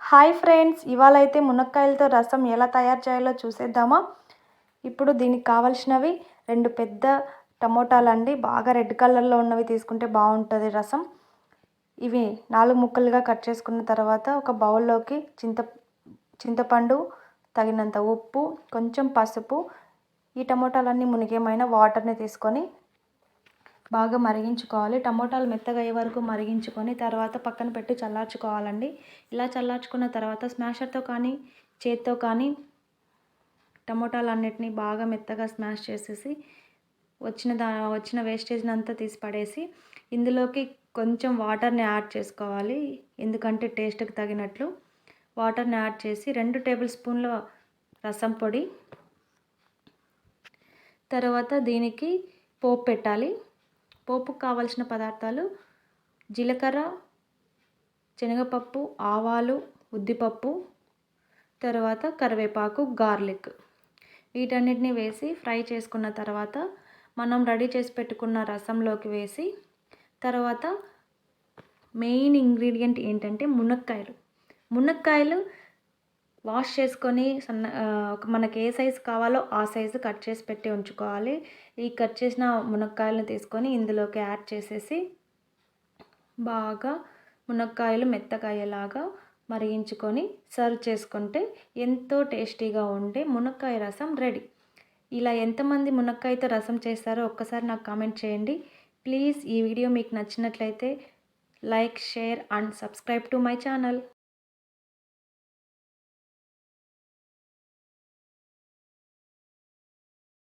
Hi friends, ఇవాళ అయితే మునక్కాయలతో రసం ఎలా తయారు చేయాలో చూసేద్దామా. ఇప్పుడు దీనికి కావాల్సినవి 2 పెద్ద టమోటాలండి. బాగా రెడ్ కలర్లో ఉన్నవి తీసుకుంటే బాగుంటుంది రసం. ఇవి 4 ముక్కలుగా కట్ చేసుకున్న తర్వాత ఒక బౌల్లోకి చింతపండు, తగినంత ఉప్పు, కొంచెం పసుపు, ఈ టమోటాలన్నీ మునిగేమైన వాటర్ని తీసుకొని బాగా మరిగించుకోవాలి. టమోటాలు మెత్తగా అయ్యే వరకు మరిగించుకొని తర్వాత పక్కన పెట్టి చల్లార్చుకోవాలండి. ఇలా చల్లార్చుకున్న తర్వాత స్మాషర్తో కానీ చేత్తో కానీ టమోటాలన్నిటిని బాగా మెత్తగా స్మాష్ చేసేసి వచ్చిన వేస్టేజ్ని అంతా తీసి పడేసి ఇందులోకి కొంచెం వాటర్ని యాడ్ చేసుకోవాలి. ఎందుకంటే టేస్ట్కి తగినట్లు వాటర్ని యాడ్ చేసి 2 టేబుల్ స్పూన్ల రసం పొడి, తర్వాత దీనికి పోపు పెట్టాలి. పోపుకు కావాల్సిన పదార్థాలు జీలకర్ర, శనగపప్పు, ఆవాలు, ఉద్దిపప్పు, తర్వాత కరివేపాకు, గార్లిక్, వీటన్నిటిని వేసి ఫ్రై చేసుకున్న తర్వాత మనం రెడీ చేసి పెట్టుకున్న రసంలోకి వేసి తర్వాత మెయిన్ ఇంగ్రీడియంట్ ఏంటంటే మునక్కాయలు వాష్ చేసుకొని మనకి ఏ సైజు కావాలో ఆ సైజు కట్ చేసి పెట్టి ఉంచుకోవాలి. ఈ కట్ చేసిన మునక్కాయలను తీసుకొని ఇందులోకి యాడ్ చేసేసి బాగా మునక్కాయలు మెత్తగా అయ్యేలాగా మరిగించుకొని సర్వ్ చేసుకుంటే ఎంతో టేస్టీగా ఉండే మునక్కాయ రసం రెడీ. ఇలా ఎంతమంది మునక్కాయతో రసం చేస్తారో ఒక్కసారి నాకు కామెంట్ చేయండి. ప్లీజ్ ఈ వీడియో మీకు నచ్చినట్లయితే like, share and subscribe to my channel.